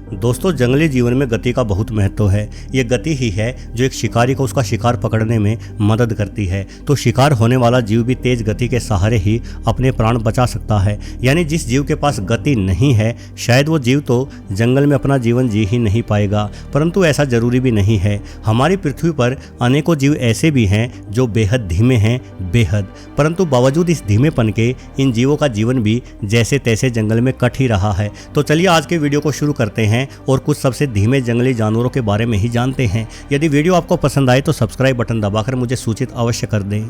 दोस्तों, जंगली जीवन में गति का बहुत महत्व है। ये गति ही है जो एक शिकारी को उसका शिकार पकड़ने में मदद करती है। तो शिकार होने वाला जीव भी तेज गति के सहारे ही अपने प्राण बचा सकता है। यानी जिस जीव के पास गति नहीं है, शायद वो जीव तो जंगल में अपना जीवन जी ही नहीं पाएगा। परंतु ऐसा जरूरी भी नहीं है। हमारी पृथ्वी पर अनेकों जीव ऐसे भी हैं जो बेहद धीमे हैं, बेहद। परंतु बावजूद इस धीमेपन के इन जीवों का जीवन भी जैसे तैसे जंगल में कट ही रहा है। तो चलिए आज के वीडियो को शुरू करते हैं और कुछ सबसे धीमे जंगली जानवरों के बारे में ही जानते हैं। यदि वीडियो आपको पसंद आए तो सब्सक्राइब बटन दबाकर मुझे सूचित अवश्य कर दें।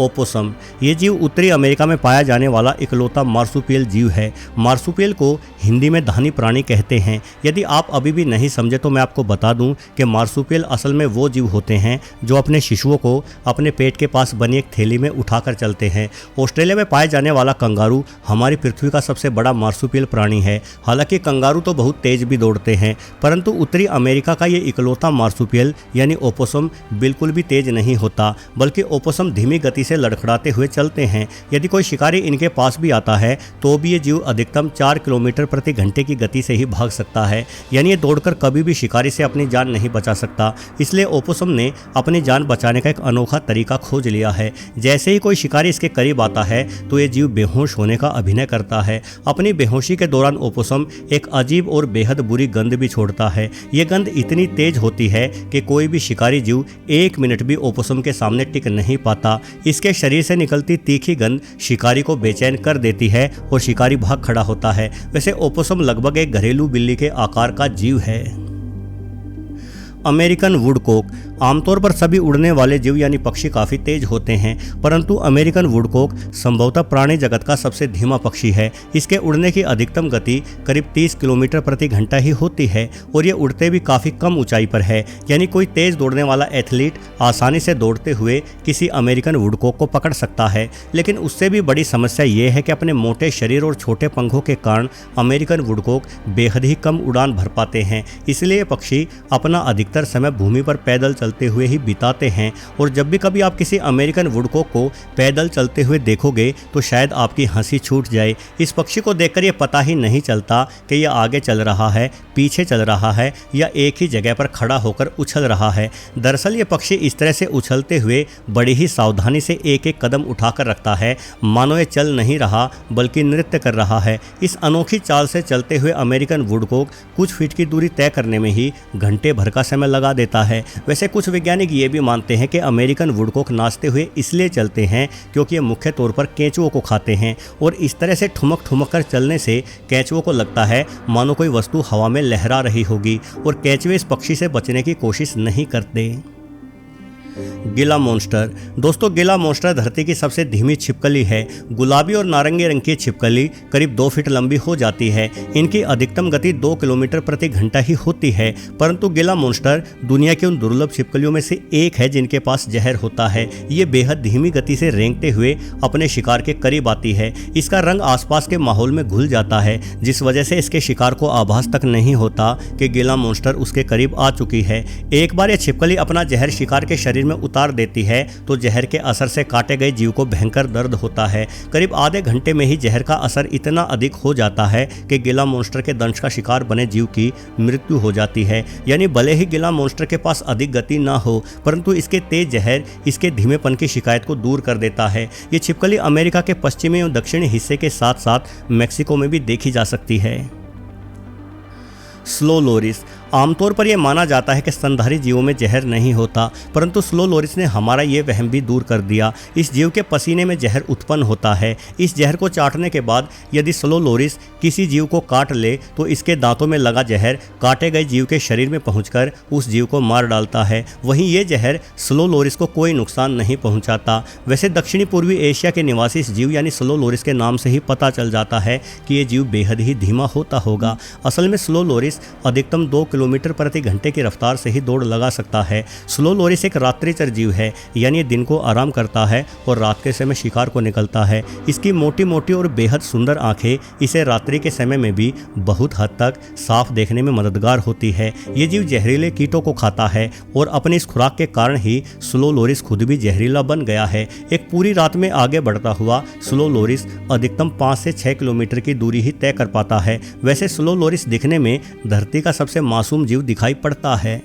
ओपोसम, ये जीव उत्तरी अमेरिका में पाया जाने वाला इकलौता मार्सुपियल जीव है। मार्सुपियल को हिंदी में धानी प्राणी कहते हैं। यदि आप अभी भी नहीं समझे तो मैं आपको बता दूं कि मार्सुपियल असल में वो जीव होते हैं जो अपने शिशुओं को अपने पेट के पास बनी एक थैली में उठाकर चलते हैं। ऑस्ट्रेलिया में पाया जाने वाला कंगारू हमारी पृथ्वी का सबसे बड़ा मार्सुपियल प्राणी है। हालांकि कंगारू तो बहुत तेज भी दौड़ते हैं, परंतु उत्तरी अमेरिका का ये इकलौता मार्सुपियल यानी ओपोसम बिल्कुल भी तेज नहीं होता, बल्कि ओपोसम धीमी गति से लड़खड़ाते हुए चलते हैं। यदि कोई शिकारी इनके पास भी आता है तो भी ये जीव अधिकतम 4 किलोमीटर प्रति घंटे की गति से ही भाग सकता है। यानी ये दौड़कर कभी भी शिकारी से अपनी जान नहीं बचा सकता। इसलिए ओपोसम ने अपनी जान बचाने का एक अनोखा तरीका खोज लिया है। जैसे ही कोई शिकारी इसके करीब आता है तो ये जीव बेहोश होने का अभिनय करता है। अपनी बेहोशी के दौरान ओपोसम एक अजीब और बेहद बुरी गंध भी छोड़ता है। ये गंध इतनी तेज होती है कि कोई भी शिकारी जीव 1 मिनट भी ओपोसम के सामने टिक नहीं पाता। इसके शरीर से निकलती तीखी गंध शिकारी को बेचैन कर देती है और शिकारी भाग खड़ा होता है। वैसे ओपोसम लगभग एक घरेलू बिल्ली के आकार का जीव है। अमेरिकन वुडकॉक, आमतौर पर सभी उड़ने वाले जीव यानी पक्षी काफ़ी तेज होते हैं, परंतु अमेरिकन वुडकॉक संभवतः प्राणी जगत का सबसे धीमा पक्षी है। इसके उड़ने की अधिकतम गति करीब 30 किलोमीटर प्रति घंटा ही होती है और ये उड़ते भी काफ़ी कम ऊंचाई पर है। यानी कोई तेज दौड़ने वाला एथलीट आसानी से दौड़ते हुए किसी अमेरिकन वुडकॉक को पकड़ सकता है। लेकिन उससे भी बड़ी समस्या ये है कि अपने मोटे शरीर और छोटे पंखों के कारण अमेरिकन वुडकॉक बेहद ही कम उड़ान भर पाते हैं। इसलिए ये पक्षी अपना अधिकतर समय भूमि पर पैदल चलते हुए ही बिताते हैं। और जब भी कभी आप किसी अमेरिकन वुडकॉक को पैदल चलते हुए देखोगे तो शायद आपकी हंसी छूट जाए। इस पक्षी को देखकर ये पता ही नहीं चलता कि यह आगे चल रहा है, पीछे चल रहा है या एक ही जगह पर खड़ा होकर उछल रहा है। दरअसल ये पक्षी इस तरह से उछलते हुए बड़ी ही सावधानी से एक एक कदम उठाकर रखता है, मानो ये चल नहीं रहा बल्कि नृत्य कर रहा है। इस अनोखी चाल से चलते हुए अमेरिकन वुडकॉक कुछ फीट की दूरी तय करने में ही घंटे भर का समय लगा देता है। वैसे कुछ वैज्ञानिक ये भी मानते हैं कि अमेरिकन वुडकॉक नाचते हुए इसलिए चलते हैं क्योंकि ये मुख्य तौर पर केंचुओं को खाते हैं और इस तरह से ठुमक ठुमक कर चलने से केंचुओं को लगता है मानो कोई वस्तु हवा में लहरा रही होगी और केंचुए इस पक्षी से बचने की कोशिश नहीं करते। गिला मॉन्स्टर, दोस्तों गिला मॉन्स्टर धरती की सबसे धीमी छिपकली है। गुलाबी और नारंगी रंग की छिपकली करीब 2 फीट लंबी हो जाती है। इनकी अधिकतम गति 2 किलोमीटर प्रति घंटा ही होती है। परंतु गिला मॉन्स्टर दुनिया की उन दुर्लभ छिपकलियों में से एक है जिनके पास जहर होता है। ये बेहद धीमी गति से रेंगते हुए अपने शिकार के करीब आती है। इसका रंग आसपास के माहौल में घुल जाता है, जिस वजह से इसके शिकार को आभास तक नहीं होता कि गिला मॉन्स्टर उसके करीब आ चुकी है। एक बार यह छिपकली अपना जहर शिकार के शरीर में उतार देती है तो जहर के असर से काटे गए जीव को भयंकर दर्द होता है। करीब आधे घंटे में ही जहर का असर इतना अधिक हो जाता है कि गिला मॉन्स्टर के दंश का शिकार बने जीव की मृत्यु हो जाती है। यानी भले ही गिला मॉन्स्टर के पास अधिक गति ना हो, परंतु इसके तेज जहर इसके धीमेपन की शिकायत को दूर कर देता है। ये छिपकली अमेरिका के पश्चिमी और दक्षिणी हिस्से के साथ साथ मैक्सिको में भी देखी जा सकती है। स्लो लोरिस, आमतौर पर यह माना जाता है कि स्तनधारी जीवों में जहर नहीं होता, परंतु स्लो लोरिस ने हमारा ये वहम भी दूर कर दिया। इस जीव के पसीने में जहर उत्पन्न होता है। इस जहर को चाटने के बाद यदि स्लो लोरिस किसी जीव को काट ले तो इसके दांतों में लगा जहर काटे गए जीव के शरीर में पहुंचकर उस जीव को मार डालता है। वहीं ये जहर स्लो लोरिस को कोई नुकसान नहीं पहुंचाता। वैसे दक्षिणी पूर्वी एशिया के निवासी इस जीव यानी स्लो लोरिस के नाम से ही पता चल जाता है कि ये जीव बेहद ही धीमा होता होगा। असल में स्लो लोरिस अधिकतम 2 किलोमीटर किलोमीटर प्रति घंटे की रफ्तार से ही दौड़ लगा सकता है। स्लो लोरिस एक रात्रिचर जीव है, यानी दिन को आराम करता है और रात के समय शिकार को निकलता है। इसकी मोटी मोटी और बेहद सुंदर आंखें इसे रात्रि के समय में भी बहुत हद तक साफ देखने में मददगार होती है। ये जीव जहरीले कीटों को खाता है और अपनी इस खुराक के कारण ही स्लो लोरिस खुद भी जहरीला बन गया है। एक पूरी रात में आगे बढ़ता हुआ स्लो लोरिस अधिकतम 5 से 6 किलोमीटर की दूरी ही तय कर पाता है। वैसे स्लो लोरिस दिखने में धरती का सबसे मासूम जीव दिखाई पड़ता है।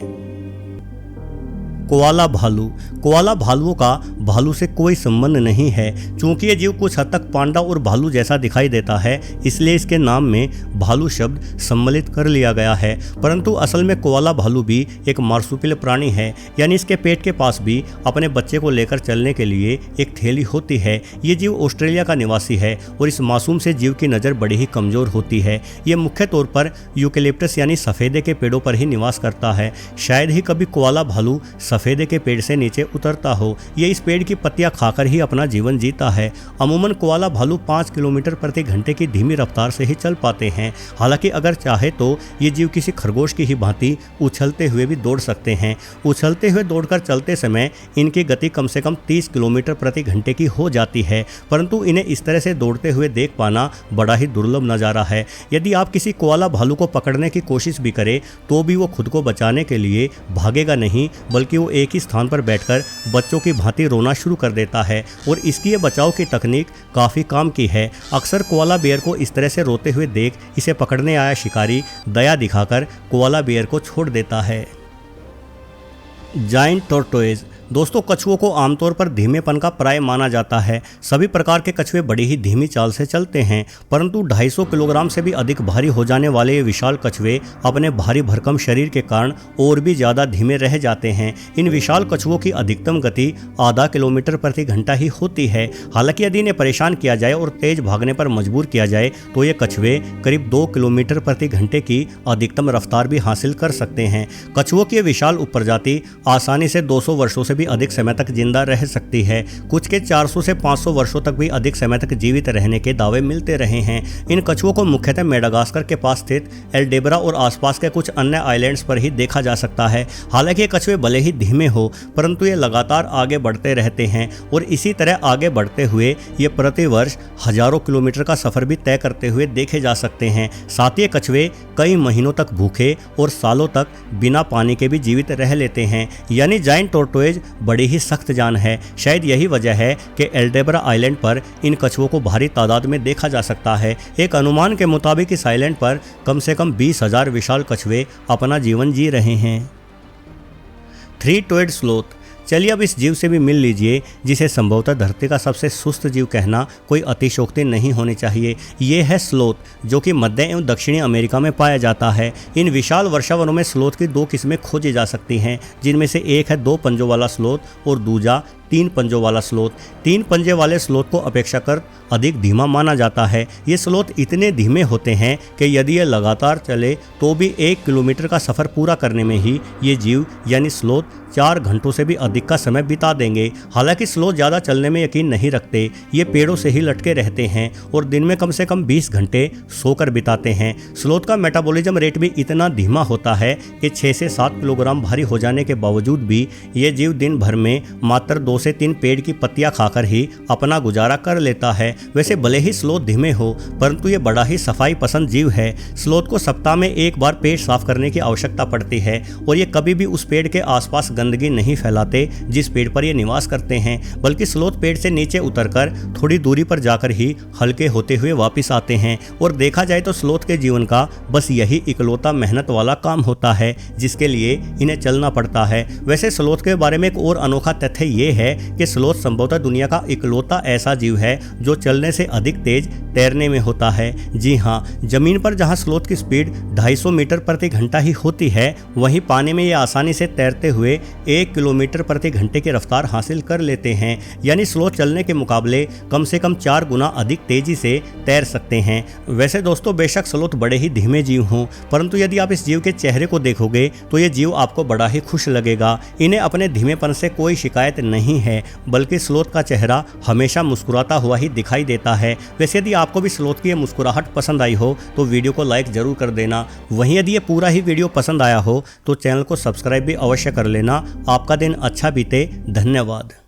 कोआला भालू। कोआला भालुओं का भालू से कोई संबंध नहीं है। चूंकि ये जीव कुछ हद तक पांडा और भालू जैसा दिखाई देता है, इसलिए इसके नाम में भालू शब्द सम्मिलित कर लिया गया है। परंतु असल में कोआला भालू भी एक मार्सुपियल प्राणी है, यानी इसके पेट के पास भी अपने बच्चे को लेकर चलने के लिए एक थैली होती है। ये जीव ऑस्ट्रेलिया का निवासी है और इस मासूम से जीव की नज़र बड़ी ही कमज़ोर होती है। ये मुख्य तौर पर यूकेलिप्टस यानी सफ़ेदे के पेड़ों पर ही निवास करता है। शायद ही कभी कोआला भालू सफ़ेदे के पेड़ से नीचे उतरता हो। ये इस पेड़ की पत्तियां खाकर ही अपना जीवन जीता है। अमूमन कोआला भालू 5 किलोमीटर प्रति घंटे की धीमी रफ्तार से ही चल पाते हैं। हालांकि अगर चाहे तो ये जीव किसी खरगोश की ही भांति उछलते हुए भी दौड़ सकते हैं। उछलते हुए दौड़कर चलते समय इनकी गति कम से कम 30 किलोमीटर प्रति घंटे की हो जाती है, परंतु इन्हें इस तरह से दौड़ते हुए देख पाना बड़ा ही दुर्लभ नज़ारा है। यदि आप किसी कोआला भालू को पकड़ने की कोशिश भी करें तो भी वो खुद को बचाने के लिए भागेगा नहीं, बल्कि वो एक ही स्थान पर बैठकर बच्चों की भांति रोना शुरू कर देता है। और इसकी ये बचाव की तकनीक काफ़ी काम की है। अक्सर कोआला बेयर को इस तरह से रोते हुए देख इसे पकड़ने आया शिकारी दया दिखाकर कोआला बेयर को छोड़ देता है। Giant tortoise. दोस्तों, कछुओं को आमतौर पर धीमेपन का प्राय माना जाता है। सभी प्रकार के कछुए बड़ी ही धीमी चाल से चलते हैं, परंतु 250 किलोग्राम से भी अधिक भारी हो जाने वाले ये विशाल कछुए अपने भारी भरकम शरीर के कारण और भी ज़्यादा धीमे रह जाते हैं। इन विशाल कछुओं की अधिकतम गति आधा किलोमीटर प्रति घंटा ही होती है। हालांकि यदि इन्हें परेशान किया जाए और तेज भागने पर मजबूर किया जाए तो ये कछुए करीब 2 किलोमीटर प्रति घंटे की अधिकतम रफ्तार भी हासिल कर सकते हैं। कछुओं की विशाल उपप्रजाति आसानी से 200 वर्षों से भी अधिक समय तक जिंदा रह सकती है। कुछ के 400 से 500 वर्षों तक भी अधिक समय तक जीवित रहने के दावे मिलते रहे हैं। इन कछुओं को मुख्यतः मेडागास्कर के पास स्थित एल्डेबरा और आसपास के कुछ अन्य आइलैंड्स पर ही देखा जा सकता है। हालांकि ये कछुए भले ही धीमे हो, परंतु ये लगातार आगे बढ़ते रहते हैं और इसी तरह आगे बढ़ते हुए ये प्रति वर्ष हजारों किलोमीटर का सफर भी तय करते हुए देखे जा सकते हैं। साथ ही ये कछुए कई महीनों तक भूखे और सालों तक बिना पानी के भी जीवित रह लेते हैं। यानी जायंट टॉर्टोइज बड़ी ही सख्त जान है। शायद यही वजह है कि एल्डेबरा आइलैंड पर इन कछुओं को भारी तादाद में देखा जा सकता है। एक अनुमान के मुताबिक इस आइलैंड पर कम से कम 20,000 विशाल कछुए अपना जीवन जी रहे हैं। 3-toed sloth. चलिए अब इस जीव से भी मिल लीजिए, जिसे संभवतः धरती का सबसे सुस्त जीव कहना कोई अतिशयोक्ति नहीं होनी चाहिए। ये है स्लोथ, जो कि मध्य एवं दक्षिणी अमेरिका में पाया जाता है। इन विशाल वर्षावनों में स्लोथ की 2 किस्में खोजी जा सकती हैं, जिनमें से एक है 2 पंजों वाला स्लोथ और दूजा 3 पंजों वाला स्लोथ। 3 पंजे वाले स्लोथ को अपेक्षाकृत अधिक धीमा माना जाता है। ये स्लोथ इतने धीमे होते हैं कि यदि ये लगातार चले तो भी 1 किलोमीटर का सफ़र पूरा करने में ही ये जीव यानी स्लोथ 4 घंटों से भी अधिक का समय बिता देंगे। हालांकि स्लोथ ज़्यादा चलने में यकीन नहीं रखते। ये पेड़ों से ही लटके रहते हैं और दिन में कम से कम 20 घंटे सोकर बिताते हैं। स्लोथ का मेटाबॉलिज्म रेट भी इतना धीमा होता है कि 6 से 7 किलोग्राम भारी हो जाने के बावजूद भी ये जीव दिन भर में मात्र 2 से 3 पेड़ की पत्तियां खाकर ही अपना गुजारा कर लेता है। वैसे भले ही स्लोथ धीमे हो, परंतु ये बड़ा ही सफाई पसंद जीव है। स्लोथ को सप्ताह में एक बार पेट साफ करने की आवश्यकता पड़ती है और ये कभी भी उस पेड़ के आसपास गंदगी नहीं फैलाते जिस पेड़ पर ये निवास करते हैं, बल्कि स्लोथ पेड़ से नीचे उतरकर थोड़ी दूरी पर जाकर ही हल्के होते हुए वापस आते हैं। और देखा जाए तो स्लोथ के जीवन का बस यही इकलौता मेहनत वाला काम होता है जिसके लिए इन्हें चलना पड़ता है। वैसे स्लोथ के बारे में एक और अनोखा तथ्य ये है कि स्लोथ संभवतः दुनिया का इकलौता ऐसा जीव है जो चलने से अधिक तेज तैरने में होता है। जी हाँ, जमीन पर जहां स्लोथ की स्पीड 250 मीटर प्रति घंटा ही होती है, वहीं पानी में ये आसानी से तैरते हुए 1 किलोमीटर प्रति घंटे की रफ्तार हासिल कर लेते हैं। यानी स्लोथ चलने के मुकाबले कम से कम 4 गुना अधिक तेजी से तैर सकते हैं। वैसे दोस्तों, बेशक स्लोथ बड़े ही धीमे जीव हों, परंतु यदि आप इस जीव के चेहरे को देखोगे तो ये जीव आपको बड़ा ही खुश लगेगा। इन्हें अपने धीमेपन से कोई शिकायत नहीं नहीं है, बल्कि स्लोथ का चेहरा हमेशा मुस्कुराता हुआ ही दिखाई देता है। वैसे यदि आपको भी स्लोथ की ये मुस्कुराहट पसंद आई हो तो वीडियो को लाइक ज़रूर कर देना। वहीं यदि ये पूरा ही वीडियो पसंद आया हो तो चैनल को सब्सक्राइब भी अवश्य कर लेना। आपका दिन अच्छा बीते। धन्यवाद।